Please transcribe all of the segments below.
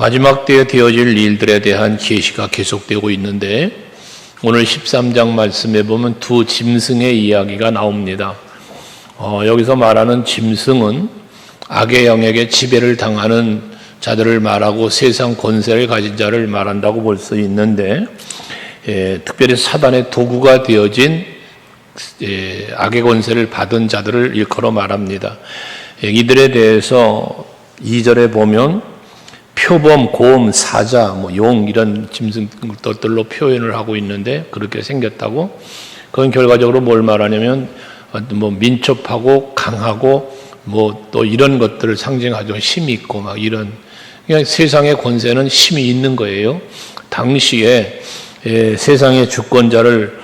마지막 때에 되어질 일들에 대한 계시가 계속되고 있는데 오늘 13장 말씀에 보면 두 짐승의 이야기가 나옵니다. 여기서 말하는 짐승은 악의 영에게 지배를 당하는 자들을 말하고 세상 권세를 가진 자를 말한다고 볼 수 있는데 특별히 사단의 도구가 되어진 악의 권세를 받은 자들을 일컬어 말합니다. 이들에 대해서 2절에 보면 표범, 곰, 사자, 용 이런 짐승들로 표현을 하고 있는데 그렇게 생겼다고. 그건 결과적으로 뭘 말하냐면 민첩하고 강하고 또 이런 것들을 상징하죠. 힘이 있고 이런. 그냥 세상의 권세는 힘이 있는 거예요. 당시에 세상의 주권자를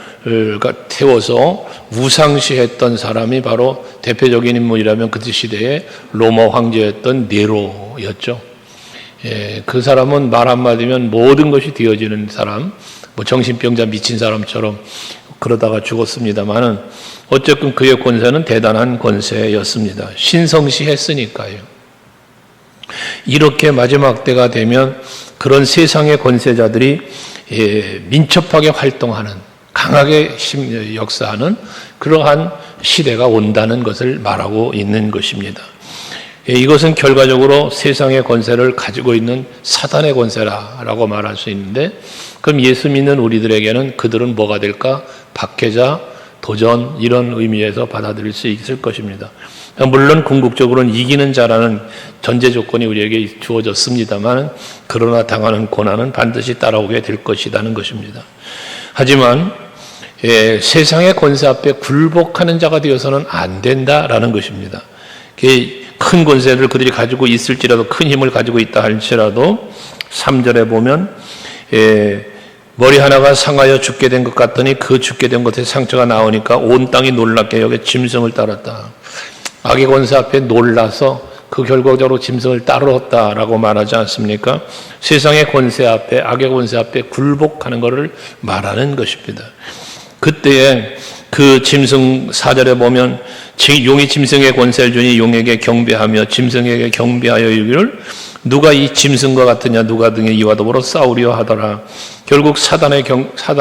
태워서 우상시했던 사람이 바로 대표적인 인물이라면 그 시대에 로마 황제였던 네로였죠. 그 사람은 말 한마디면 모든 것이 되어지는 사람, 정신병자 미친 사람처럼 그러다가 죽었습니다만은 어쨌든 그의 권세는 대단한 권세였습니다. 신성시했으니까요. 이렇게 마지막 때가 되면 그런 세상의 권세자들이 민첩하게 활동하는, 강하게 역사하는 그러한 시대가 온다는 것을 말하고 있는 것입니다. 이것은 결과적으로 세상의 권세를 가지고 있는 사단의 권세라고 말할 수 있는데, 그럼 예수 믿는 우리들에게는 그들은 뭐가 될까? 박해자, 도전 이런 의미에서 받아들일 수 있을 것입니다. 물론 궁극적으로는 이기는 자라는 전제 조건이 우리에게 주어졌습니다만 그러나 당하는 고난은 반드시 따라오게 될 것이라는 것입니다. 하지만 세상의 권세 앞에 굴복하는 자가 되어서는 안 된다라는 것입니다. 큰 권세를 그들이 가지고 있을지라도, 큰 힘을 가지고 있다 할지라도 3절에 보면 머리 하나가 상하여 죽게 된 것 같더니 그 죽게 된 것에 상처가 나오니까 온 땅이 놀랍게 여겨 짐승을 따랐다. 악의 권세 앞에 놀라서 그 결과적으로 짐승을 따르었다라고 말하지 않습니까? 세상의 권세 앞에, 악의 권세 앞에 굴복하는 것을 말하는 것입니다. 그때에 그 짐승 4절에 보면 용이 짐승의 권세를 주니 용에게 경배하며 짐승에게 경배하여 이르기를 누가 이 짐승과 같으냐, 누가 등에 이와 더불어 싸우려 하더라. 결국 사단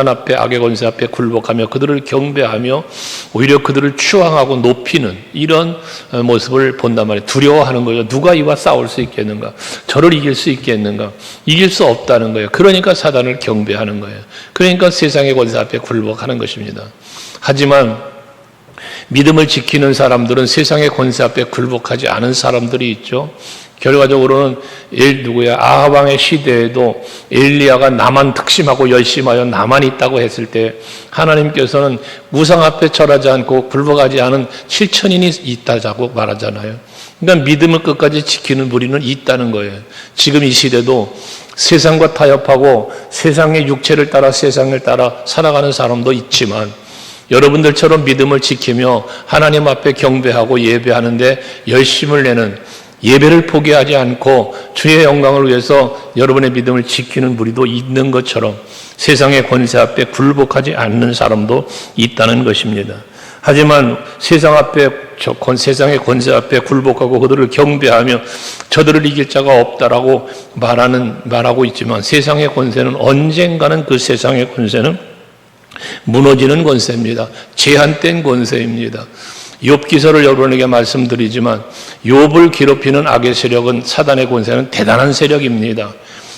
앞에, 악의 권세 앞에 굴복하며 그들을 경배하며 오히려 그들을 추앙하고 높이는 이런 모습을 본단 말이에요. 두려워하는 거죠. 누가 이와 싸울 수 있겠는가? 저를 이길 수 있겠는가? 이길 수 없다는 거예요. 그러니까 사단을 경배하는 거예요. 그러니까 세상의 권세 앞에 굴복하는 것입니다. 하지만 믿음을 지키는 사람들은 세상의 권세 앞에 굴복하지 않은 사람들이 있죠. 결과적으로는 아합 왕의 시대에도 엘리야가 나만 특심하고 열심하여 나만 있다고 했을 때 하나님께서는 우상 앞에 절하지 않고 굴복하지 않은 7천인이 있다고 말하잖아요. 그러니까 믿음을 끝까지 지키는 무리는 있다는 거예요. 지금 이 시대도 세상과 타협하고 세상의 육체를 따라 세상을 따라 살아가는 사람도 있지만 여러분들처럼 믿음을 지키며 하나님 앞에 경배하고 예배하는데 열심을 내는, 예배를 포기하지 않고 주의 영광을 위해서 여러분의 믿음을 지키는 무리도 있는 것처럼 세상의 권세 앞에 굴복하지 않는 사람도 있다는 것입니다. 하지만 세상의 권세 앞에 굴복하고 그들을 경배하며 저들을 이길 자가 없다라고 말하고 있지만 세상의 권세는 언젠가는 그 세상의 권세는 무너지는 권세입니다. 제한된 권세입니다. 욥기서를 여러분에게 말씀드리지만 욥을 괴롭히는 악의 세력은, 사단의 권세는 대단한 세력입니다.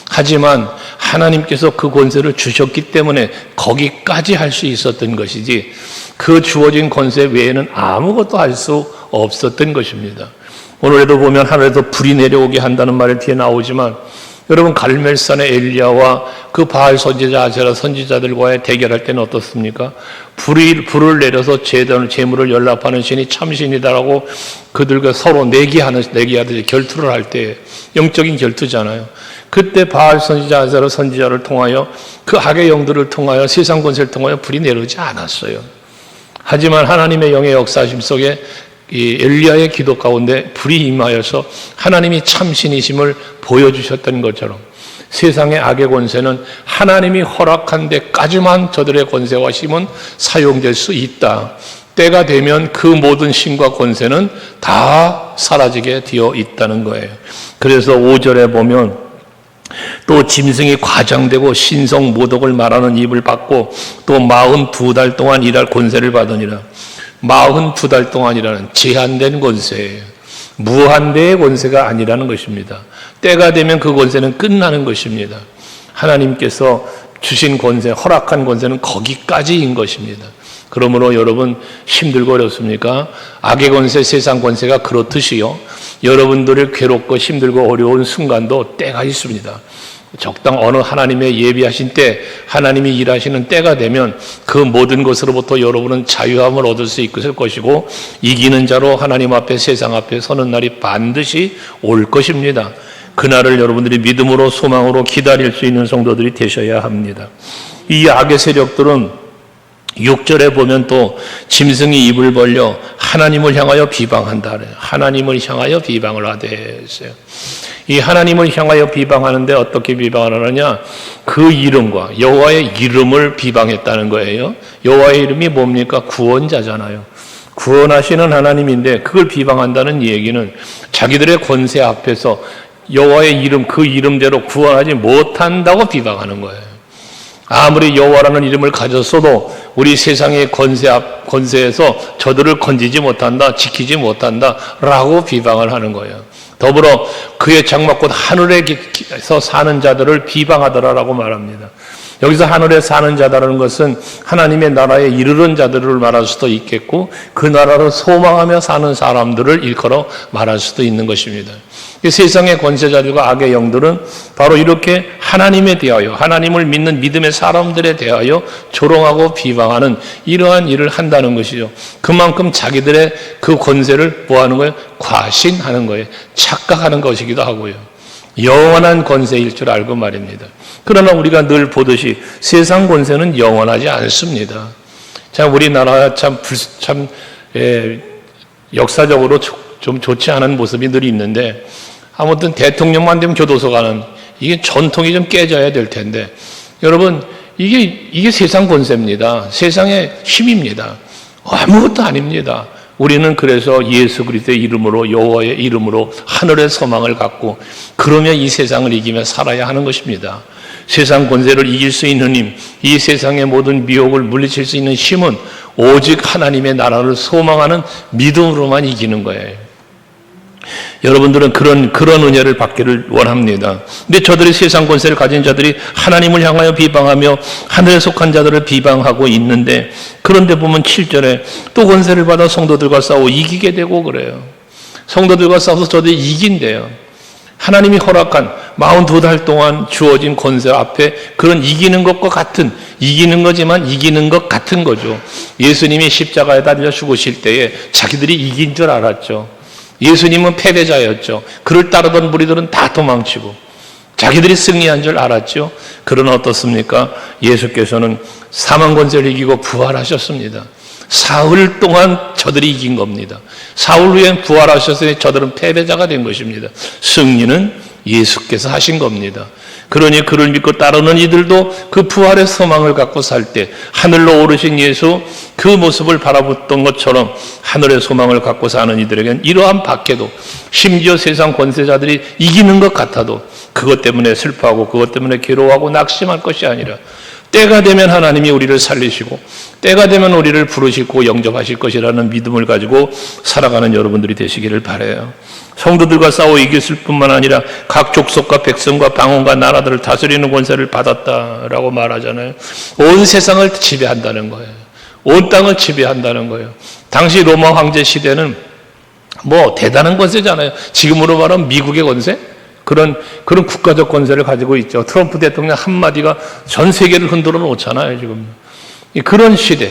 하지만 하나님께서 그 권세를 주셨기 때문에 거기까지 할 수 있었던 것이지 그 주어진 권세 외에는 아무것도 할 수 없었던 것입니다. 오늘에도 보면 하늘에서 불이 내려오게 한다는 말이 뒤에 나오지만 여러분 갈멜산의 엘리야와 그 바알 선지자 아세라 선지자들과의 대결할 때는 어떻습니까? 불을 내려서 재물을 연락하는 신이 참신이다라고 그들과 서로 내기하듯이 결투를 할 때 영적인 결투잖아요. 그때 바알 선지자 아세라 선지자를 통하여 그 악의 영들을 통하여 세상 권세를 통하여 불이 내려오지 않았어요. 하지만 하나님의 영의 역사심 속에 이 엘리야의 기도 가운데 불이 임하여서 하나님이 참신이심을 보여주셨던 것처럼 세상의 악의 권세는 하나님이 허락한 데까지만 저들의 권세와 힘은 사용될 수 있다. 때가 되면 그 모든 힘과 권세는 다 사라지게 되어 있다는 거예요. 그래서 5절에 보면 또 짐승이 과장되고 신성 모독을 말하는 입을 받고 또 42달 동안 일할 권세를 받으니라. 42달 동안이라는 제한된 권세예요. 무한대의 권세가 아니라는 것입니다. 때가 되면 그 권세는 끝나는 것입니다. 하나님께서 주신 권세, 허락한 권세는 거기까지인 것입니다. 그러므로 여러분 힘들고 어렵습니까? 악의 권세, 세상 권세가 그렇듯이요. 여러분들을 괴롭고 힘들고 어려운 순간도 때가 있습니다. 적당 어느 하나님의 예비하신 때, 하나님이 일하시는 때가 되면 그 모든 것으로부터 여러분은 자유함을 얻을 수 있을 것이고 이기는 자로 하나님 앞에 세상 앞에 서는 날이 반드시 올 것입니다. 그날을 여러분들이 믿음으로 소망으로 기다릴 수 있는 성도들이 되셔야 합니다. 이 악의 세력들은 6절에 보면 또 짐승이 입을 벌려 하나님을 향하여 비방한다. 하나님을 향하여 비방을 하되 했어요. 이 하나님을 향하여 비방하는데 어떻게 비방을 하느냐? 그 이름과 여호와의 이름을 비방했다는 거예요. 여호와의 이름이 뭡니까? 구원자잖아요. 구원하시는 하나님인데 그걸 비방한다는 얘기는 자기들의 권세 앞에서 여호와의 이름, 그 이름대로 구원하지 못한다고 비방하는 거예요. 아무리 여호와라는 이름을 가졌어도 우리 세상의 권세에서 저들을 건지지 못한다, 지키지 못한다라고 비방을 하는 거예요. 더불어 그의 장막곧 하늘에서 사는 자들을 비방하더라라고 말합니다. 여기서 하늘에 사는 자다라는 것은 하나님의 나라에 이르는 자들을 말할 수도 있겠고 그 나라를 소망하며 사는 사람들을 일컬어 말할 수도 있는 것입니다. 세상의 권세자들과 악의 영들은 바로 이렇게 하나님에 대하여, 하나님을 믿는 믿음의 사람들에 대하여 조롱하고 비방하는 이러한 일을 한다는 것이죠. 그만큼 자기들의 그 권세를 뭐하는 거예요? 과신하는 거예요. 착각하는 것이기도 하고요. 영원한 권세일 줄 알고 말입니다. 그러나 우리가 늘 보듯이 세상 권세는 영원하지 않습니다. 참 우리나라 참 역사적으로 좀 좋지 않은 모습이 늘 있는데 아무튼 대통령만 되면 교도소 가는 이게 전통이 좀 깨져야 될 텐데 여러분 이게 세상 권세입니다. 세상의 힘입니다. 아무것도 아닙니다. 우리는 그래서 예수 그리스도의 이름으로 여호와의 이름으로 하늘의 소망을 갖고 그러면 이 세상을 이기며 살아야 하는 것입니다. 세상 권세를 이길 수 있는 힘, 이 세상의 모든 미혹을 물리칠 수 있는 힘은 오직 하나님의 나라를 소망하는 믿음으로만 이기는 거예요. 여러분들은 그런 은혜를 받기를 원합니다. 근데 저들이 세상 권세를 가진 자들이 하나님을 향하여 비방하며 하늘에 속한 자들을 비방하고 있는데 그런데 보면 7절에 또 권세를 받아 성도들과 싸워 이기게 되고 그래요. 성도들과 싸워서 저들이 이긴대요. 하나님이 허락한 42달 동안 주어진 권세 앞에 그런 이기는 것과 같은, 이기는 거지만 이기는 것 같은 거죠. 예수님이 십자가에 달려 죽으실 때에 자기들이 이긴 줄 알았죠. 예수님은 패배자였죠. 그를 따르던 무리들은 다 도망치고 자기들이 승리한 줄 알았죠. 그러나 어떻습니까? 예수께서는 사망 권세를 이기고 부활하셨습니다. 사흘 동안 저들이 이긴 겁니다. 사흘 후엔 부활하셨으니 저들은 패배자가 된 것입니다. 승리는 예수께서 하신 겁니다. 그러니 그를 믿고 따르는 이들도 그 부활의 소망을 갖고 살 때 하늘로 오르신 예수 그 모습을 바라봤던 것처럼 하늘의 소망을 갖고 사는 이들에겐 이러한 박해도 심지어 세상 권세자들이 이기는 것 같아도 그것 때문에 슬퍼하고 그것 때문에 괴로워하고 낙심할 것이 아니라 때가 되면 하나님이 우리를 살리시고 때가 되면 우리를 부르시고 영접하실 것이라는 믿음을 가지고 살아가는 여러분들이 되시기를 바라요. 성도들과 싸워 이겼을 뿐만 아니라 각 족속과 백성과 방언과 나라들을 다스리는 권세를 받았다라고 말하잖아요. 온 세상을 지배한다는 거예요. 온 땅을 지배한다는 거예요. 당시 로마 황제 시대는 뭐 대단한 권세잖아요. 지금으로 말하면 미국의 권세? 그런 국가적 권세를 가지고 있죠. 트럼프 대통령 한마디가 전 세계를 흔들어 놓잖아요, 지금. 그런 시대.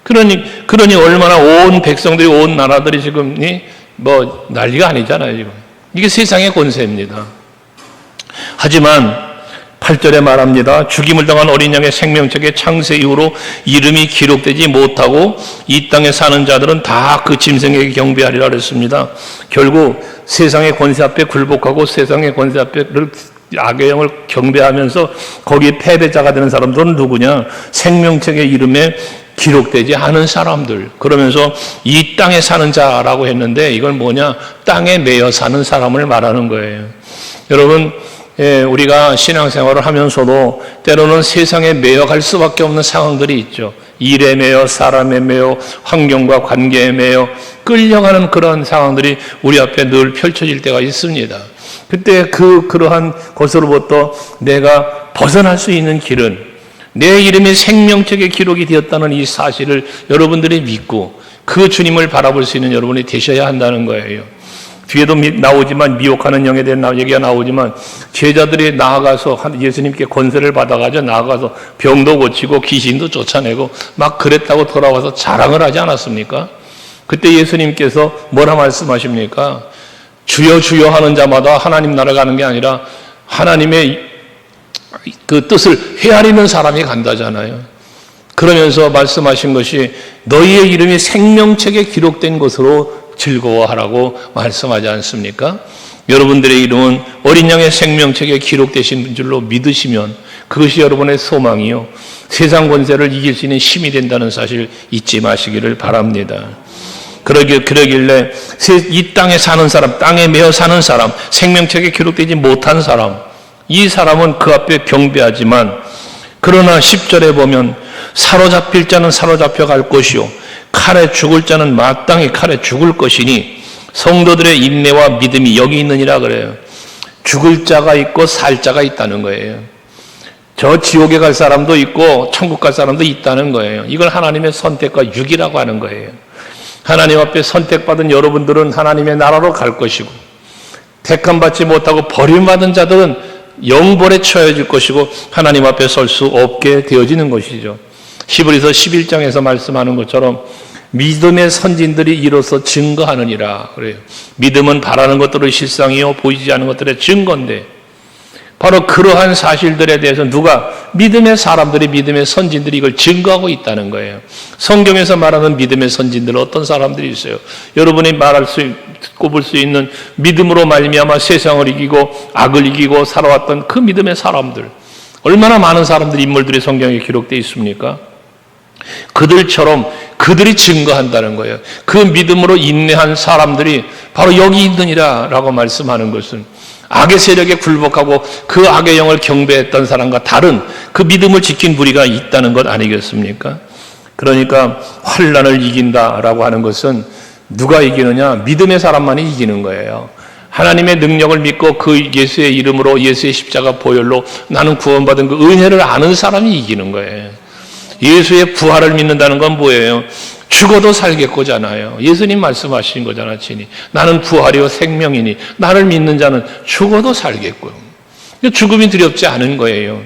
그러니 얼마나 온 백성들이, 온 나라들이 지금, 뭐, 난리가 아니잖아요, 지금. 이게 세상의 권세입니다. 하지만, 8절에 말합니다. 죽임을 당한 어린 양의 생명책에 창세 이후로 이름이 기록되지 못하고 이 땅에 사는 자들은 다 그 짐승에게 경배하리라 그랬습니다. 결국 세상의 권세 앞에 굴복하고 세상의 권세 앞에 악의 영을 경배하면서 거기에 패배자가 되는 사람들은 누구냐? 생명책의 이름에 기록되지 않은 사람들. 그러면서 이 땅에 사는 자라고 했는데 이건 뭐냐? 땅에 매여 사는 사람을 말하는 거예요. 여러분 우리가 신앙생활을 하면서도 때로는 세상에 매여갈 수밖에 없는 상황들이 있죠. 일에 매여, 사람에 매여, 환경과 관계에 매여 끌려가는 그런 상황들이 우리 앞에 늘 펼쳐질 때가 있습니다. 그때 그러한 것으로부터 내가 벗어날 수 있는 길은 내 이름이 생명책에 기록이 되었다는 이 사실을 여러분들이 믿고 그 주님을 바라볼 수 있는 여러분이 되셔야 한다는 거예요. 뒤에도 나오지만 미혹하는 영에 대한 얘기가 나오지만 제자들이 나아가서 예수님께 권세를 받아가지고 나아가서 병도 고치고 귀신도 쫓아내고 막 그랬다고 돌아와서 자랑을 하지 않았습니까? 그때 예수님께서 뭐라 말씀하십니까? 주여 주여 하는 자마다 하나님 나라 가는 게 아니라 하나님의 그 뜻을 헤아리는 사람이 간다잖아요. 그러면서 말씀하신 것이 너희의 이름이 생명책에 기록된 것으로 즐거워하라고 말씀하지 않습니까? 여러분들의 이름은 어린 양의 생명책에 기록되신 줄로 믿으시면 그것이 여러분의 소망이요 세상 권세를 이길 수 있는 힘이 된다는 사실 잊지 마시기를 바랍니다. 그러길래 이 땅에 사는 사람, 땅에 매여 사는 사람, 생명책에 기록되지 못한 사람, 이 사람은 그 앞에 경배하지만 그러나 10절에 보면 사로잡힐 자는 사로잡혀 갈 것이요 칼에 죽을 자는 마땅히 칼에 죽을 것이니 성도들의 인내와 믿음이 여기 있느니라 그래요. 죽을 자가 있고 살 자가 있다는 거예요. 저 지옥에 갈 사람도 있고 천국 갈 사람도 있다는 거예요. 이걸 하나님의 선택과 유기라고 하는 거예요. 하나님 앞에 선택받은 여러분들은 하나님의 나라로 갈 것이고 택함받지 못하고 버림받은 자들은 영벌에 처해질 것이고 하나님 앞에 설 수 없게 되어지는 것이죠. 히브리서 11장에서 말씀하는 것처럼 믿음의 선진들이 이로써 증거하느니라 그래요. 믿음은 바라는 것들의 실상이요 보이지 않는 것들의 증거인데 바로 그러한 사실들에 대해서 누가 믿음의 사람들이 믿음의 선진들이 이걸 증거하고 있다는 거예요. 성경에서 말하는 믿음의 선진들은 어떤 사람들이 있어요? 여러분이 꼽을 수 있는 믿음으로 말미암아 세상을 이기고 악을 이기고 살아왔던 그 믿음의 사람들 얼마나 많은 사람들 인물들이 성경에 기록되어 있습니까? 그들처럼 그들이 증거한다는 거예요. 그 믿음으로 인내한 사람들이 바로 여기 있느니라 라고 말씀하는 것은 악의 세력에 굴복하고 그 악의 영을 경배했던 사람과 다른 그 믿음을 지킨 무리가 있다는 것 아니겠습니까? 그러니까 환난을 이긴다라고 하는 것은 누가 이기느냐? 믿음의 사람만이 이기는 거예요. 하나님의 능력을 믿고 그 예수의 이름으로 예수의 십자가 보혈로 나는 구원받은 그 은혜를 아는 사람이 이기는 거예요. 예수의 부활을 믿는다는 건 뭐예요? 죽어도 살겠고잖아요. 예수님 말씀하신 거잖아, 친히. 나는 부활이요 생명이니 나를 믿는 자는 죽어도 살겠고요. 죽음이 두렵지 않은 거예요.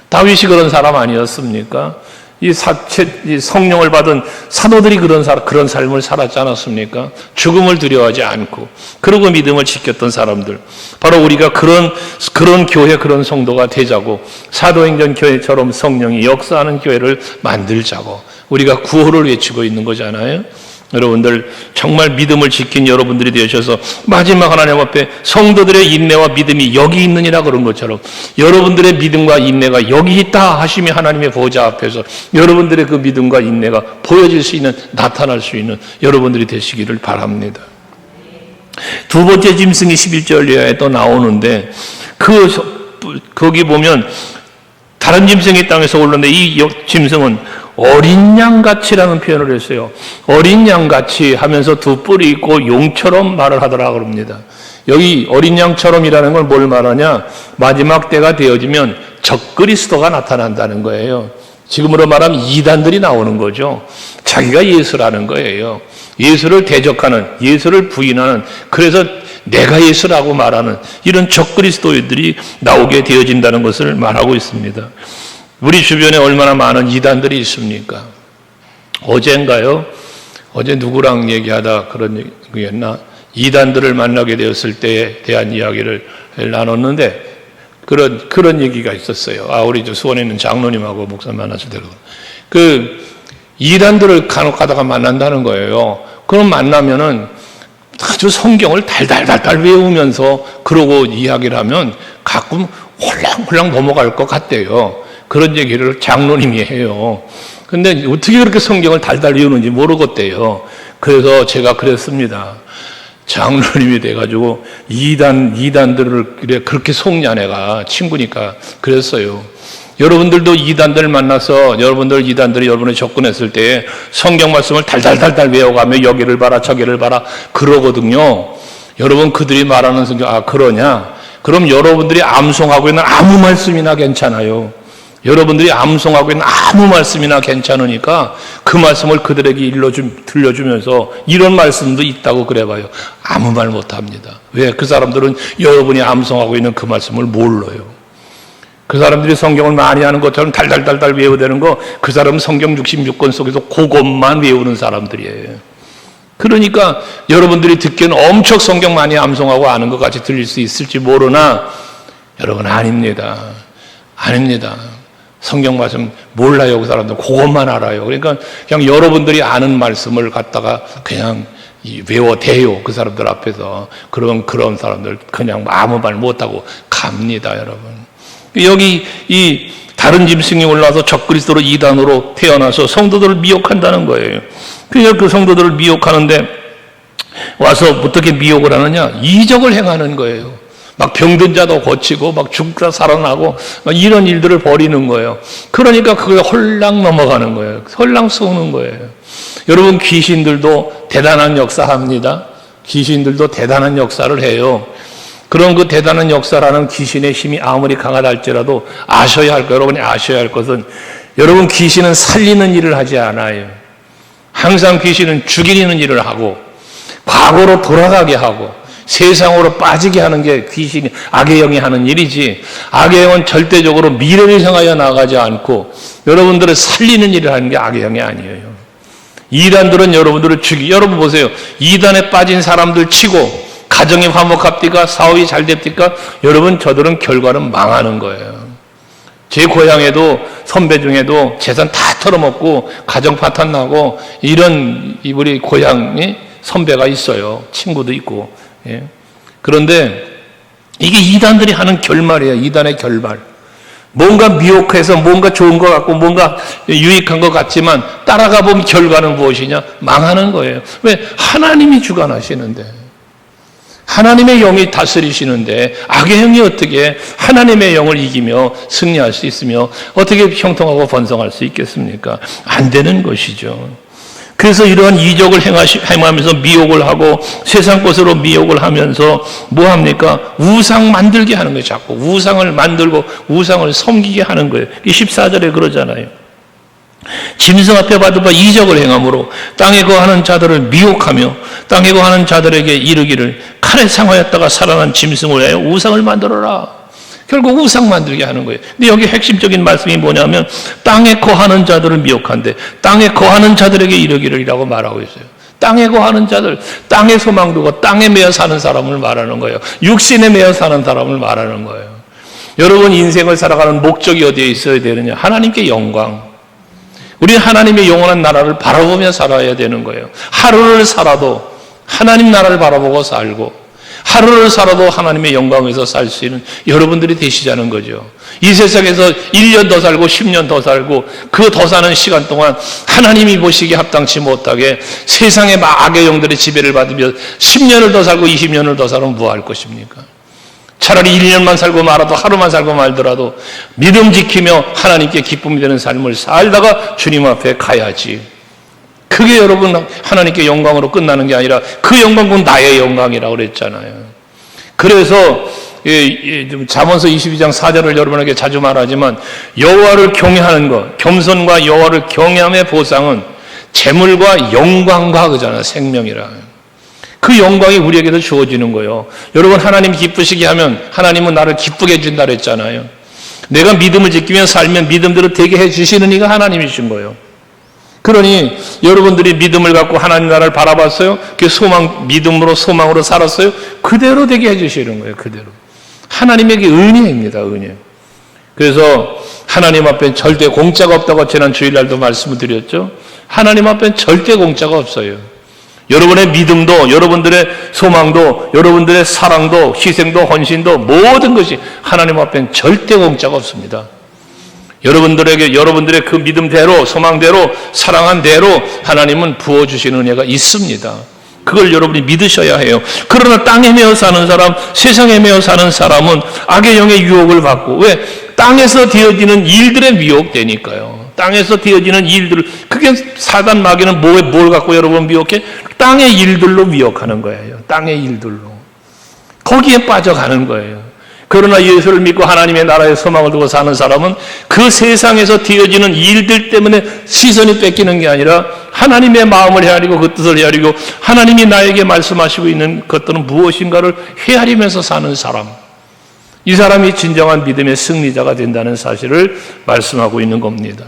다윗이 그런 사람 아니었습니까? 이 성령을 받은 사도들이 그런 삶을 살았지 않았습니까? 죽음을 두려워하지 않고 그러고 믿음을 지켰던 사람들. 바로 우리가 그런 교회, 그런 성도가 되자고 사도행전 교회처럼 성령이 역사하는 교회를 만들자고 우리가 구호를 외치고 있는 거잖아요. 여러분들 정말 믿음을 지킨 여러분들이 되셔서 마지막 하나님 앞에 성도들의 인내와 믿음이 여기 있느니라 그런 것처럼 여러분들의 믿음과 인내가 여기 있다 하시며 하나님의 보좌 앞에서 여러분들의 그 믿음과 인내가 보여질 수 있는, 나타날 수 있는 여러분들이 되시기를 바랍니다. 두 번째 짐승이 11절 이하에 또 나오는데 거기 보면 다른 짐승이 땅에서 오르는데 이 짐승은 어린 양같이라는 표현을 했어요. 어린 양같이 하면서 두 뿔이 있고 용처럼 말을 하더라 그럽니다. 여기 어린 양처럼이라는 걸 뭘 말하냐? 마지막 때가 되어지면 적그리스도가 나타난다는 거예요. 지금으로 말하면 이단들이 나오는 거죠. 자기가 예수라는 거예요. 예수를 대적하는, 예수를 부인하는, 그래서 내가 예수라고 말하는 이런 적그리스도들이 나오게 되어진다는 것을 말하고 있습니다. 우리 주변에 얼마나 많은 이단들이 있습니까? 어젠가요? 어제 누구랑 얘기하다 그런 얘기했나? 이단들을 만나게 되었을 때에 대한 이야기를 나눴는데 그런 얘기가 있었어요. 우리 수원에 있는 장로님하고 목사 만났을 때 그 이단들을 간혹 가다가 만난다는 거예요. 그럼 만나면은 아주 성경을 달달달달 외우면서 그러고 이야기를 하면 가끔 홀랑홀랑 넘어갈 것 같대요. 그런 얘기를 장로님이 해요. 근데 어떻게 그렇게 성경을 달달 외우는지 모르겠대요. 그래서 제가 그랬습니다. 장로님이 돼가지고 이단들을 그렇게 속냐, 내가 친구니까 그랬어요. 여러분들도 이단들 만나서 여러분들 이단들이 여러분을 접근했을 때 성경 말씀을 달달달달 외워가며 여기를 봐라 저기를 봐라 그러거든요. 여러분 그들이 말하는 성경 그러냐? 그럼 여러분들이 암송하고 있는 아무 말씀이나 괜찮아요. 여러분들이 암송하고 있는 아무 말씀이나 괜찮으니까 그 말씀을 그들에게 들려주면서 이런 말씀도 있다고 그래봐요. 아무 말 못합니다. 왜? 그 사람들은 여러분이 암송하고 있는 그 말씀을 몰라요. 그 사람들이 성경을 많이 하는 것처럼 달달달달 외워대는 거, 그 사람은 성경 66권 속에서 그것만 외우는 사람들이에요. 그러니까 여러분들이 듣기에는 엄청 성경 많이 암송하고 아는 것 같이 들릴 수 있을지 모르나 여러분 아닙니다. 아닙니다. 성경 말씀 몰라요. 그 사람들 그것만 알아요. 그러니까 그냥 여러분들이 아는 말씀을 갖다가 그냥 외워대요. 그 사람들 앞에서. 그러면 그런 사람들 그냥 아무 말 못하고 갑니다, 여러분. 여기 이 다른 짐승이 올라와서 적그리스도로 이단으로 태어나서 성도들을 미혹한다는 거예요. 그러니까 그 성도들을 미혹하는데 와서 어떻게 미혹을 하느냐? 이적을 행하는 거예요. 막 병든 자도 고치고 막 죽다 살아나고 막 이런 일들을 벌이는 거예요. 그러니까 그게 홀랑 넘어가는 거예요. 홀랑 속는 거예요. 여러분 귀신들도 대단한 역사합니다. 귀신들도 대단한 역사를 해요. 그런 그 대단한 역사라는 귀신의 힘이 아무리 강하다 할지라도 아셔야 할 것, 여러분이 아셔야 할 것은 여러분 귀신은 살리는 일을 하지 않아요. 항상 귀신은 죽이는 일을 하고 과거로 돌아가게 하고 세상으로 빠지게 하는 게 귀신이 악의 영이 하는 일이지, 악의 영은 절대적으로 미래를 향하여 나가지 않고 여러분들을 살리는 일을 하는 게 악의 영이 아니에요. 이단들은 여러분들을 여러분 보세요. 이단에 빠진 사람들 치고 가정이 화목합니까? 사업이 잘 됩니까? 여러분 저들은 결과는 망하는 거예요. 제 고향에도 선배 중에도 재산 다 털어먹고 가정 파탄 나고 이런 우리 고향에 선배가 있어요. 친구도 있고. 예. 그런데 이게 이단들이 하는 결말이에요. 이단의 결말. 뭔가 미혹해서 뭔가 좋은 것 같고 뭔가 유익한 것 같지만 따라가 보면 결과는 무엇이냐? 망하는 거예요. 왜? 하나님이 주관하시는데, 하나님의 영이 다스리시는데 악의 영이 어떻게 하나님의 영을 이기며 승리할 수 있으며 어떻게 형통하고 번성할 수 있겠습니까? 안 되는 것이죠. 그래서 이러한 이적을 행하면서 미혹을 하고 세상 것으로 미혹을 하면서 뭐 합니까? 우상 만들게 하는 거예요. 자꾸 우상을 만들고 우상을 섬기게 하는 거예요. 14절에 그러잖아요. 짐승 앞에 받아봐 이적을 행함으로 땅에 거하는 자들을 미혹하며 땅에 거하는 자들에게 이르기를 칼에 상하였다가 살아난 짐승을 위하여 우상을 만들어라. 결국 우상 만들게 하는 거예요. 근데 여기 핵심적인 말씀이 뭐냐면 땅에 거하는 자들을 미혹한데 땅에 거하는 자들에게 이르기를이라고 말하고 있어요. 땅에 거하는 자들, 땅에 소망 두고 땅에 매여 사는 사람을 말하는 거예요. 육신에 매여 사는 사람을 말하는 거예요. 여러분 인생을 살아가는 목적이 어디에 있어야 되느냐? 하나님께 영광. 우리는 하나님의 영원한 나라를 바라보며 살아야 되는 거예요. 하루를 살아도 하나님 나라를 바라보고 살고 하루를 살아도 하나님의 영광에서 살 수 있는 여러분들이 되시자는 거죠. 이 세상에서 1년 더 살고 10년 더 살고 그 더 사는 시간 동안 하나님이 보시기에 합당치 못하게 세상의 악의 영들의 지배를 받으며 10년을 더 살고 20년을 더 살면 뭐 할 것입니까? 차라리 1년만 살고 말아도 하루만 살고 말더라도 믿음 지키며 하나님께 기쁨이 되는 삶을 살다가 주님 앞에 가야지. 그게 여러분 하나님께 영광으로 끝나는 게 아니라 그 영광은 나의 영광이라고 그랬잖아요. 그래서 잠언서 22장 4절을 여러분에게 자주 말하지만 여호와를 경외하는 것, 겸손과 여호와를 경외함의 보상은 재물과 영광과 그잖아요. 생명이라. 그 영광이 우리에게도 주어지는 거예요. 여러분 하나님 기쁘시게 하면 하나님은 나를 기쁘게 해준다 그랬잖아요. 내가 믿음을 지키며 살면 믿음대로 되게 해주시는 이가 하나님이신 거예요. 그러니 여러분들이 믿음을 갖고 하나님 나라를 바라봤어요. 그 믿음으로 소망으로 살았어요. 그대로 되게 해주시는 거예요. 그대로. 하나님에게 은혜입니다. 은혜. 그래서 하나님 앞엔 절대 공짜가 없다고 지난 주일날도 말씀을 드렸죠. 하나님 앞엔 절대 공짜가 없어요. 여러분의 믿음도, 여러분들의 소망도, 여러분들의 사랑도, 희생도, 헌신도 모든 것이 하나님 앞엔 절대 공짜가 없습니다. 여러분들의 그 믿음대로, 소망대로, 사랑한 대로 하나님은 부어주시는 은혜가 있습니다. 그걸 여러분이 믿으셔야 해요. 그러나 땅에 매여 사는 사람, 세상에 매여 사는 사람은 악의 영의 유혹을 받고, 왜? 땅에서 되어지는 일들에 미혹되니까요. 땅에서 되어지는 일들, 그게 사단 마귀는 뭘 갖고 여러분 미혹해? 땅의 일들로 미혹하는 거예요. 땅의 일들로. 거기에 빠져가는 거예요. 그러나 예수를 믿고 하나님의 나라의 소망을 두고 사는 사람은 그 세상에서 되어지는 일들 때문에 시선이 뺏기는 게 아니라 하나님의 마음을 헤아리고 그 뜻을 헤아리고 하나님이 나에게 말씀하시고 있는 것들은 무엇인가를 헤아리면서 사는 사람, 이 사람이 진정한 믿음의 승리자가 된다는 사실을 말씀하고 있는 겁니다.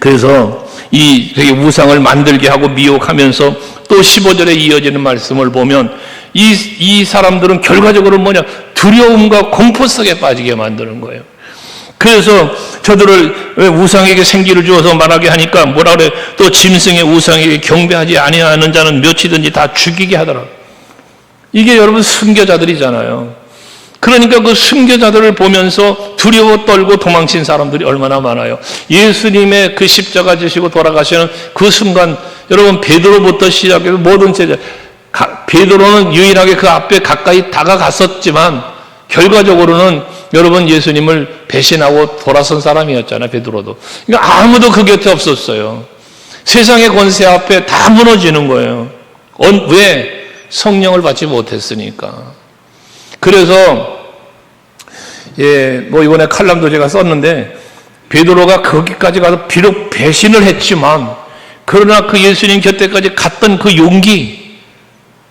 그래서 이 우상을 만들게 하고 미혹하면서 또 15절에 이어지는 말씀을 보면 이 사람들은 결과적으로 뭐냐? 두려움과 공포 속에 빠지게 만드는 거예요. 그래서 저들을 왜 우상에게 생기를 주어서 말하게 하니까 뭐라 그래? 또 짐승의 우상에게 경배하지 아니하는 자는 몇이든지 다 죽이게 하더라. 이게 여러분 순교자들이잖아요. 그러니까 그 순교자들을 보면서 두려워 떨고 도망친 사람들이 얼마나 많아요. 예수님의 그 십자가 지시고 돌아가시는 그 순간 여러분 베드로부터 시작해서 모든 제자, 베드로는 유일하게 그 앞에 가까이 다가갔었지만 결과적으로는 여러분 예수님을 배신하고 돌아선 사람이었잖아요. 베드로도. 그러니까 아무도 그 곁에 없었어요. 세상의 권세 앞에 다 무너지는 거예요. 왜? 성령을 받지 못했으니까. 그래서 뭐 이번에 칼럼도 제가 썼는데 베드로가 거기까지 가서 비록 배신을 했지만 그러나 그 예수님 곁에까지 갔던 그 용기,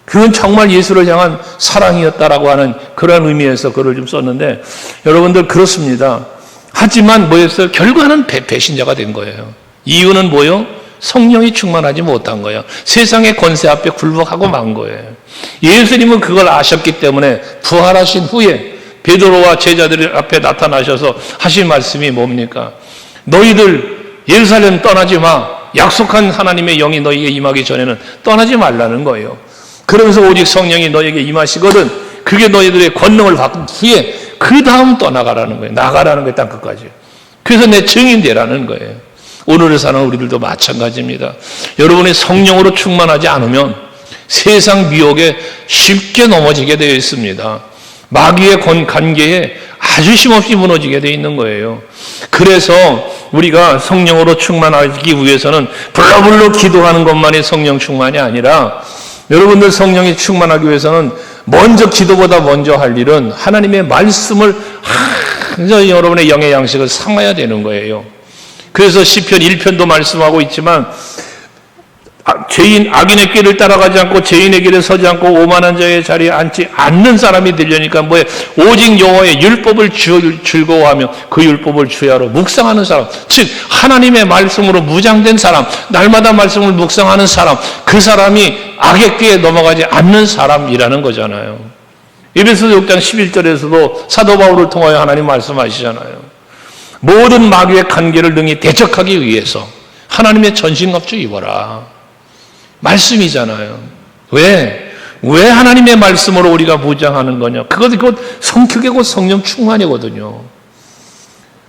그건 정말 예수를 향한 사랑이었다라고 하는 그런 의미에서 글을 좀 썼는데 여러분들 그렇습니다. 하지만 뭐였어요? 결과는 배신자가 된 거예요. 이유는 뭐요? 성령이 충만하지 못한 거예요. 세상의 권세 앞에 굴복하고 만 거예요. 예수님은 그걸 아셨기 때문에 부활하신 후에 베드로와 제자들 앞에 나타나셔서 하신 말씀이 뭡니까? 너희들 예루살렘 떠나지 마. 약속한 하나님의 영이 너희에게 임하기 전에는 떠나지 말라는 거예요. 그러면서 오직 성령이 너희에게 임하시거든 그게 너희들의 권능을 받은 후에 그 다음 떠나가라는 거예요. 나가라는 거예요. 땅끝까지. 그래서 내 증인 되라는 거예요. 오늘을 사는 우리들도 마찬가지입니다. 여러분의 성령으로 충만하지 않으면 세상 미혹에 쉽게 넘어지게 되어 있습니다. 마귀의 관계에 아주 힘없이 무너지게 되어 있는 거예요. 그래서 우리가 성령으로 충만하기 위해서는 불러불러 기도하는 것만이 성령 충만이 아니라 여러분들 성령이 충만하기 위해서는 먼저 기도보다 먼저 할 일은 하나님의 말씀을 항상 여러분의 영의 양식을 삼아야 되는 거예요. 그래서 시편 1편도 말씀하고 있지만 악인의 길을 따라가지 않고 죄인의 길에 서지 않고 오만한 자의 자리에 앉지 않는 사람이 되려니까 뭐예요? 오직 여호와의 율법을 즐거워하며 그 율법을 주야로 묵상하는 사람, 즉 하나님의 말씀으로 무장된 사람, 날마다 말씀을 묵상하는 사람, 그 사람이 악의 길에 넘어가지 않는 사람이라는 거잖아요. 에베소서 6장 11절에서도 사도 바울을 통하여 하나님 말씀하시잖아요. 모든 마귀의 관계를 능히 대적하기 위해서 하나님의 전신갑주 입어라. 말씀이잖아요. 왜 하나님의 말씀으로 우리가 무장하는 거냐? 그것 성격이 곧 성령 충만이거든요.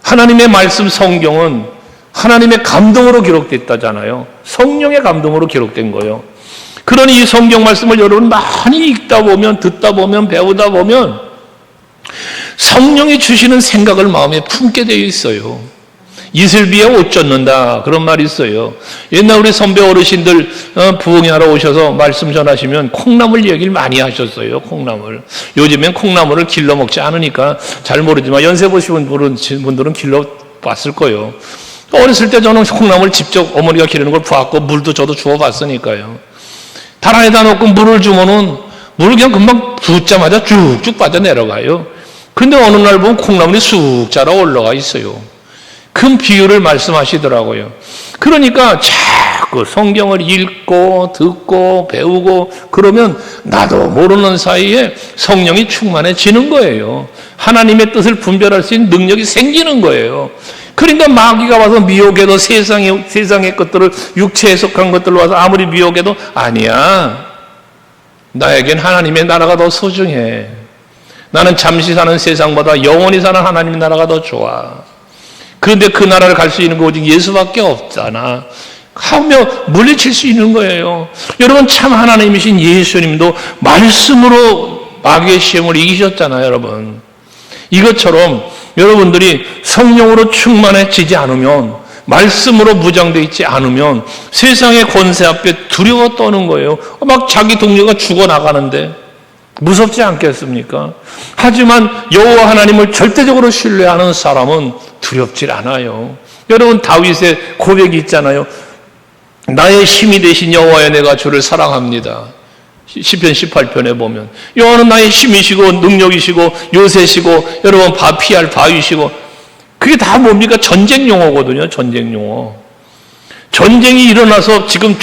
하나님의 말씀 성경은 하나님의 감동으로 기록됐다잖아요. 성령의 감동으로 기록된 거예요. 그러니 이 성경 말씀을 여러분 많이 읽다 보면, 듣다 보면, 배우다 보면 성령이 주시는 생각을 마음에 품게 되어 있어요. 이슬비에 옷 젖는다 그런 말이 있어요. 옛날 우리 선배 어르신들 부흥회 하러 오셔서 말씀 전하시면 콩나물 얘기를 많이 하셨어요. 콩나물. 요즘엔 콩나물을 길러 먹지 않으니까 잘 모르지만 연세 보시는 분들은 길러 봤을 거예요. 어렸을 때 저는 콩나물 직접 어머니가 기르는 걸 봤고 물도 저도 주워 봤으니까요. 다란에다 놓고 물을 주면은 물을 그냥 금방 붓자마자 쭉쭉 빠져 내려가요. 근데 어느 날 보면 콩나물이 쑥 자라 올라가 있어요. 큰 비유를 말씀하시더라고요. 그러니까 자꾸 성경을 읽고 듣고 배우고 그러면 나도 모르는 사이에 성령이 충만해지는 거예요. 하나님의 뜻을 분별할 수 있는 능력이 생기는 거예요. 그러니까 마귀가 와서 미혹해도 세상의 것들을 육체에 속한 것들로 와서 아무리 미혹해도 아니야. 나에겐 하나님의 나라가 더 소중해. 나는 잠시 사는 세상보다 영원히 사는 하나님의 나라가 더 좋아. 그런데 그 나라를 갈 수 있는 거 오직 예수밖에 없잖아. 하며 물리칠 수 있는 거예요. 여러분, 참 하나님이신 예수님도 말씀으로 마귀의 시험을 이기셨잖아요, 여러분. 이것처럼 여러분들이 성령으로 충만해지지 않으면, 말씀으로 무장되어 있지 않으면 세상의 권세 앞에 두려워 떠는 거예요. 막 자기 동료가 죽어나가는데 무섭지 않겠습니까? 하지만 여호와 하나님을 절대적으로 신뢰하는 사람은 두렵질 않아요. 여러분, 다윗의 고백이 있잖아요. 나의 힘이 되신 여호와여, 내가 주를 사랑합니다. 시편 18편에 보면 여호와는 나의 힘이시고 능력이시고 요새시고 여러분 피할 바위시고, 그게 다 뭡니까? 전쟁 용어거든요. 전쟁 용어. 전쟁이 일어나서 지금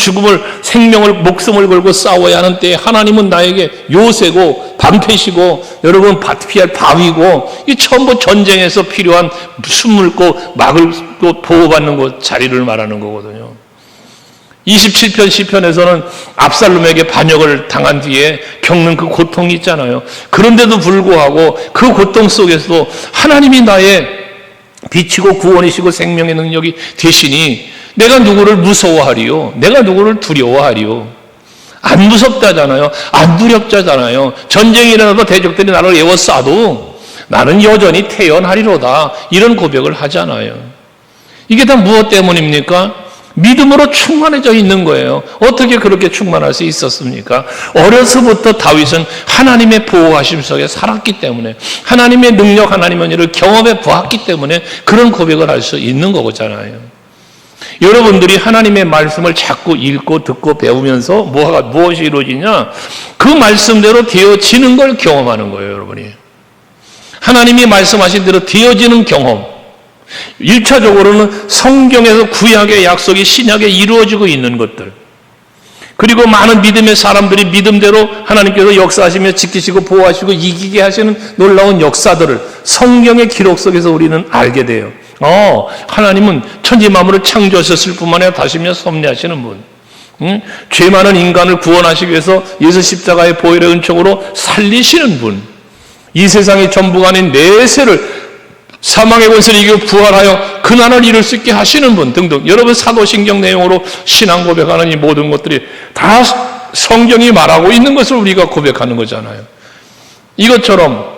생명을, 목숨을 걸고 싸워야 하는 때에 하나님은 나에게 요새고 방패시고 여러분 피할 바위고, 이 전부 전쟁에서 필요한 숨물고 막을 또 보호받는 곳, 자리를 말하는 거거든요. 27편 시편에서는 압살롬에게 반역을 당한 뒤에 겪는 그 고통이 있잖아요. 그런데도 불구하고 그 고통 속에서도 하나님이 나의 빛이고 구원이시고 생명의 능력이 되시니 내가 누구를 무서워하리요? 내가 누구를 두려워하리요? 안 무섭다잖아요. 안 두렵다잖아요. 전쟁이 일어나도 대적들이 나를 에워싸도 나는 여전히 태어나리로다. 이런 고백을 하잖아요. 이게 다 무엇 때문입니까? 믿음으로 충만해져 있는 거예요. 어떻게 그렇게 충만할 수 있었습니까? 어려서부터 다윗은 하나님의 보호하심 속에 살았기 때문에, 하나님의 능력, 하나님의 일을 경험해 보았기 때문에 그런 고백을 할 수 있는 거잖아요. 여러분들이 하나님의 말씀을 자꾸 읽고 듣고 배우면서 무엇이 이루어지냐? 그 말씀대로 되어지는 걸 경험하는 거예요, 여러분이. 하나님이 말씀하신 대로 되어지는 경험. 1차적으로는 성경에서 구약의 약속이 신약에 이루어지고 있는 것들, 그리고 많은 믿음의 사람들이 믿음대로 하나님께서 역사하시며 지키시고 보호하시고 이기게 하시는 놀라운 역사들을 성경의 기록 속에서 우리는 알게 돼요. 하나님은 천지 만물을 창조하셨을 뿐만 아니라 다시며 섭리하시는 분, 죄 많은 인간을 구원하시기 위해서 예수 십자가의 보혈의 은총으로 살리시는 분, 이 세상의 전부가 아닌 내세를 사망의 권세를 이기고 부활하여 근한을 이룰 수 있게 하시는 분 등등, 여러분 사도신경 내용으로 신앙 고백하는 이 모든 것들이 다 성경이 말하고 있는 것을 우리가 고백하는 거잖아요. 이것처럼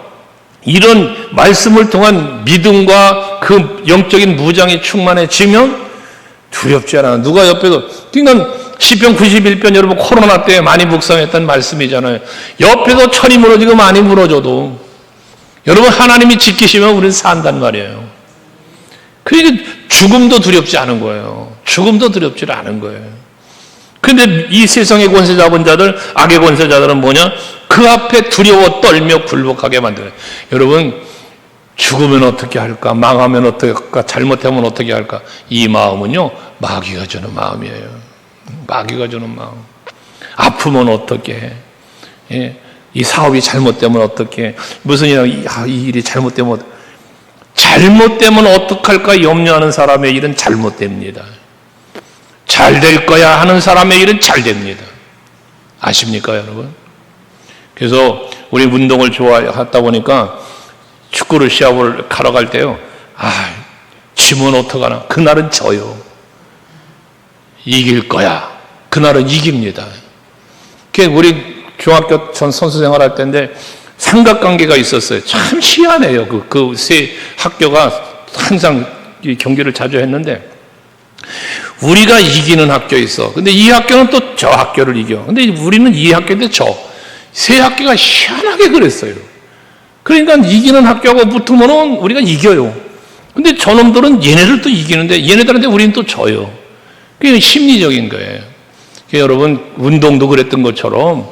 이런 말씀을 통한 믿음과 그 영적인 무장이 충만해지면 두렵지 않아. 누가 옆에서, 그러니까 시편 91편 여러분 코로나 때 많이 묵상했던 말씀이잖아요. 옆에서 천이 무너지고 많이 무너져도 여러분 하나님이 지키시면 우리는 산단 말이에요. 그러니까 죽음도 두렵지 않은 거예요. 죽음도 두렵지 않은 거예요. 그런데 이 세상의 권세 잡은 자들, 악의 권세자들은 뭐냐? 그 앞에 두려워 떨며 굴복하게 만들어요. 여러분, 죽으면 어떻게 할까? 망하면 어떻게 할까? 잘못하면 어떻게 할까? 이 마음은요, 마귀가 주는 마음이에요. 마귀가 주는 마음. 아프면 어떻게 해? 이 사업이 잘못되면 어떻게, 무슨 이 일이 잘못되면 어떡할까 염려하는 사람의 일은 잘못됩니다. 잘 될 거야 하는 사람의 일은 잘 됩니다. 아십니까, 여러분? 그래서 우리 운동을 좋아하다 보니까 축구를 시합을 가러 갈 때요, 지면 어떡하나, 그날은 져요. 이길 거야, 그날은 이깁니다. 우리 중학교 전 선수 생활할 때인데 삼각관계가 있었어요. 참 희한해요. 그 세 학교가 항상 이 경기를 자주 했는데, 우리가 이기는 학교 있어. 근데 이 학교는 또 저 학교를 이겨. 근데 우리는 이 학교인데 세 학교가 희한하게 그랬어요. 그러니까 이기는 학교하고 붙으면 우리가 이겨요. 근데 저놈들은 얘네를 또 이기는데 얘네들한테 우리는 또 져요. 그게 심리적인 거예요. 여러분, 운동도 그랬던 것처럼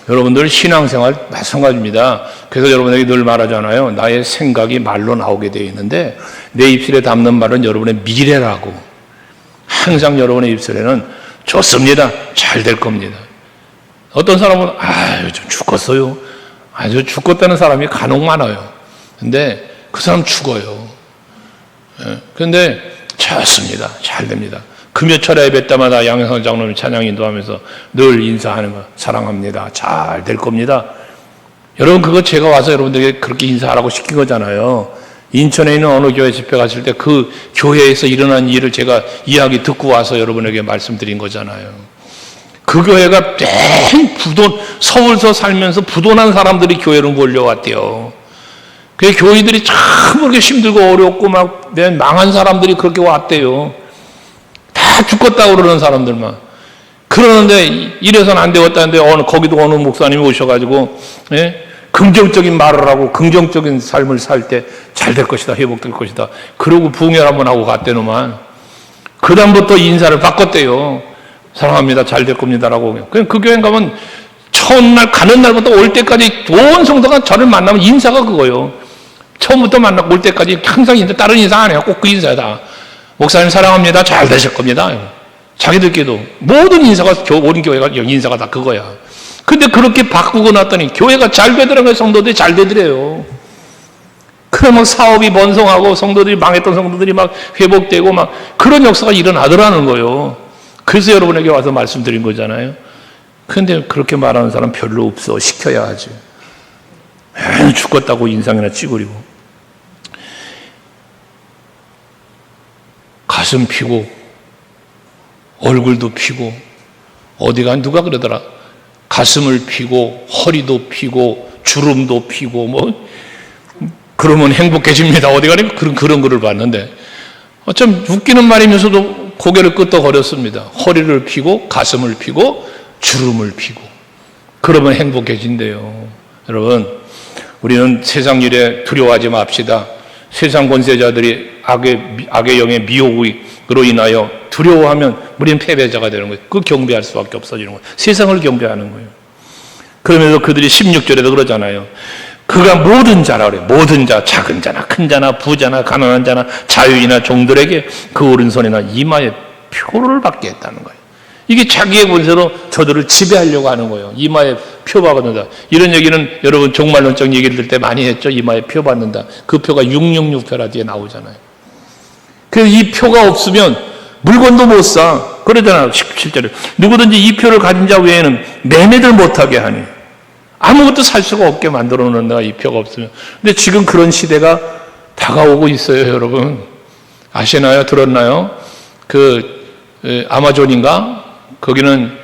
여러분들 신앙생활 마찬가지입니다. 그래서 여러분에게 늘 말하잖아요. 나의 생각이 말로 나오게 되어 있는데 내 입술에 담는 말은 여러분의 미래라고. 항상 여러분의 입술에는 좋습니다, 잘 될 겁니다. 어떤 사람은 좀 죽었어요. 아주 죽었다는 사람이 간혹 많아요. 근데 그 사람 죽어요. 그런데 좋습니다, 잘 됩니다. 금요철에 예배 때마다 양현상 장로님 찬양 인도하면서 늘 인사하는 거, 사랑합니다, 잘 될 겁니다. 여러분, 그거 제가 와서 여러분들에게 그렇게 인사하라고 시킨 거잖아요. 인천에 있는 어느 교회 집회 갔을 때 그 교회에서 일어난 일을 제가 이야기 듣고 와서 여러분에게 말씀드린 거잖아요. 그 교회가 맨 서울서 살면서 부도난 사람들이 교회로 몰려왔대요. 그 교회들이 참 그렇게 힘들고 어렵고 막 망한 사람들이 그렇게 왔대요. 다 죽겠다고 그러는 사람들만. 그러는데 이래서는 안 되겠다는데 거기도 어느 목사님이 오셔가지고 긍정적인 말을 하고 긍정적인 삶을 살 때 잘 될 것이다, 회복될 것이다. 그러고 부흥회를 한번 하고 갔대노만 그 다음부터 인사를 바꿨대요. 사랑합니다, 잘 될 겁니다라고. 그 교회 가면 첫날 가는 날부터 올 때까지 온 성도가 저를 만나면 인사가 그거예요. 처음부터 만나고 올 때까지 항상 인사, 다른 인사 안 해요. 꼭 그 인사다. 목사님 사랑합니다, 잘 되실 겁니다. 자기들끼리도 모든 인사가 우리 교회가 인사가 다 그거야. 근데 그렇게 바꾸고 났더니 교회가 잘 되더라고요. 성도들이 잘 되더래요. 그러면 사업이 번성하고 성도들이 망했던 성도들이 막 회복되고 막 그런 역사가 일어나더라는 거예요. 그래서 여러분에게 와서 말씀드린 거잖아요. 근데 그렇게 말하는 사람 별로 없어. 시켜야 하지. 맨 죽겠다고 인상이나 찌그리고 가슴 피고 얼굴도 피고 어디가 누가 그러더라. 가슴을 피고 허리도 피고 주름도 피고 뭐 그러면 행복해집니다. 어디 가니 그런 글을 봤는데 좀 웃기는 말이면서도 고개를 끄덕거렸습니다. 허리를 피고 가슴을 피고 주름을 피고 그러면 행복해진대요. 여러분, 우리는 세상 일에 두려워하지 맙시다. 세상 권세자들이 악의 영의 미혹으로 인하여 두려워하면 우리는 패배자가 되는 거예요. 그 경배할 수밖에 없어지는 거예요. 세상을 경배하는 거예요. 그러면서 그들이 16절에도 그러잖아요. 그가 모든 자라 그래요. 모든 자, 작은 자나 큰 자나 부자나 가난한 자나 자유인이나 종들에게 그 오른손이나 이마에 표를 받게 했다는 거예요. 이게 자기의 권세로 저들을 지배하려고 하는 거예요. 이마에 표 받는다. 이런 얘기는 여러분 종말론적 얘기를 들 때 많이 했죠. 이마에 표 받는다. 그 표가 666표라 뒤에 나오잖아요. 그래서 이 표가 없으면 물건도 못 사. 그러잖아요. 17절에. 누구든지 이 표를 가진 자 외에는 매매를 못하게 하니. 아무것도 살 수가 없게 만들어 놓는다. 이 표가 없으면. 근데 지금 그런 시대가 다가오고 있어요, 여러분. 아시나요? 들었나요? 아마존인가? 거기는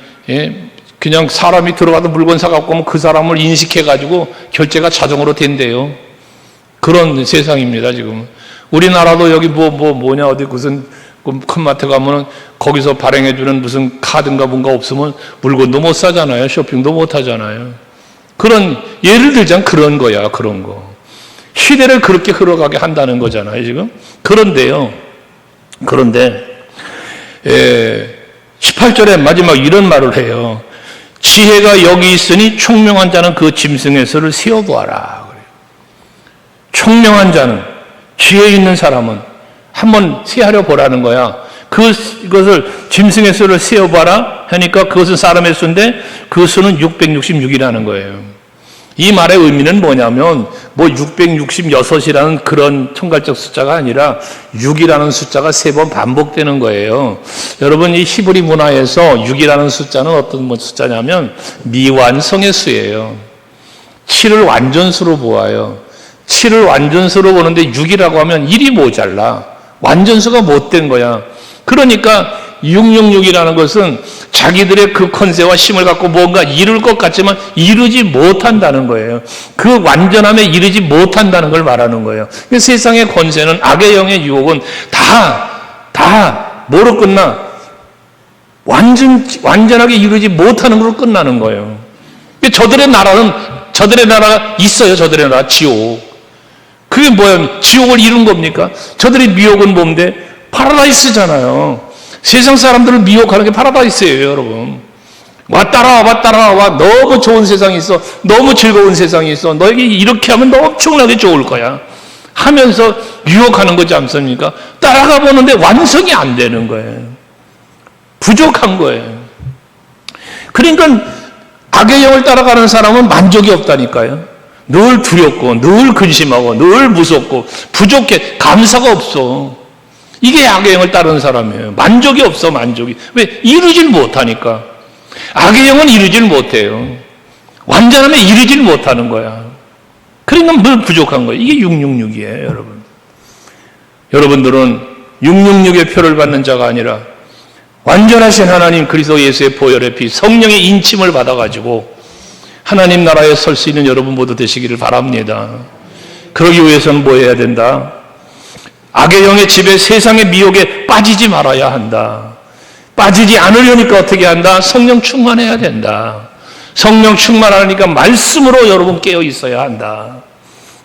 그냥 사람이 들어가도 물건 사갖고 오면 그 사람을 인식해가지고 결제가 자동으로 된대요. 그런 세상입니다, 지금. 우리나라도 여기 뭐냐, 어디 무슨 큰 마트 가면은 거기서 발행해주는 무슨 카드인가 뭔가 없으면 물건도 못 사잖아요. 쇼핑도 못 하잖아요. 예를 들자면 그런 거야, 그런 거. 시대를 그렇게 흘러가게 한다는 거잖아요, 지금. 그런데 18절에 마지막 이런 말을 해요. 지혜가 여기 있으니 총명한 자는 그 짐승의 쇠를 세어보아라. 총명한 자는, 지혜 있는 사람은 한번 세하려 보라는 거야. 그것을 짐승의 쇠를 세어봐라 하니까 그것은 사람의 수인데 그 수는 666이라는 거예요. 이 말의 의미는 뭐냐면 666이라는 그런 총괄적 숫자가 아니라 6이라는 숫자가 3번 반복되는 거예요. 여러분, 이 히브리 문화에서 6이라는 숫자는 어떤 숫자냐면 미완성의 수예요. 7을 완전수로 보아요. 7을 완전수로 보는데 6이라고 하면 1이 모자라. 완전수가 못 된 거야. 그러니까 666이라는 것은 자기들의 그 권세와 힘을 갖고 뭔가 이룰 것 같지만 이루지 못한다는 거예요. 그 완전함에 이르지 못한다는 걸 말하는 거예요. 세상의 권세는, 악의 영의 유혹은 다 뭐로 끝나? 완전하게 이루지 못하는 걸로 끝나는 거예요. 저들의 나라가 있어요. 저들의 나라, 지옥. 그게 뭐예요? 지옥을 이룬 겁니까? 저들의 미혹은 뭔데? 파라다이스잖아요. 세상 사람들을 미혹하는 게 파라다이스예요, 여러분. 따라와. 너무 좋은 세상이 있어. 너무 즐거운 세상이 있어. 너에게 이렇게 하면 너 엄청나게 좋을 거야. 하면서 유혹하는 거지 않습니까? 따라가 보는데 완성이 안 되는 거예요. 부족한 거예요. 그러니까 악의 영을 따라가는 사람은 만족이 없다니까요. 늘 두렵고, 늘 근심하고, 늘 무섭고, 부족해, 감사가 없어. 이게 악의 영을 따르는 사람이에요. 만족이 없어, 만족이. 왜? 이루질 못하니까. 악의 영은 이루질 못해요. 완전함에 이루질 못하는 거야. 그러니까 늘 부족한 거예요. 이게 666이에요, 여러분. 여러분들은 666의 표를 받는 자가 아니라 완전하신 하나님 그리스도 예수의 보혈의 피, 성령의 인침을 받아가지고 하나님 나라에 설 수 있는 여러분 모두 되시기를 바랍니다. 그러기 위해서는 뭐 해야 된다? 악의 영의 집에, 세상의 미혹에 빠지지 말아야 한다. 빠지지 않으려니까 어떻게 한다? 성령 충만해야 된다. 성령 충만하니까 말씀으로 여러분 깨어 있어야 한다.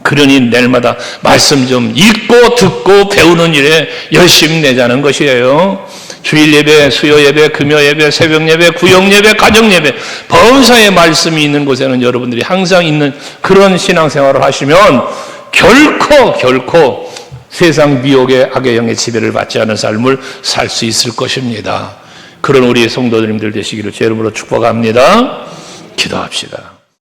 그러니 내일마다 말씀 좀 읽고 듣고 배우는 일에 열심히 내자는 것이에요. 주일 예배, 수요 예배, 금요 예배, 새벽 예배, 구역 예배, 가정 예배, 범사의 말씀이 있는 곳에는 여러분들이 항상 있는 그런 신앙생활을 하시면 결코 세상 미혹의 악의 영의 지배를 받지 않은 삶을 살 수 있을 것입니다. 그런 우리 성도님들 되시기를 제 이름으로 축복합니다. 기도합시다.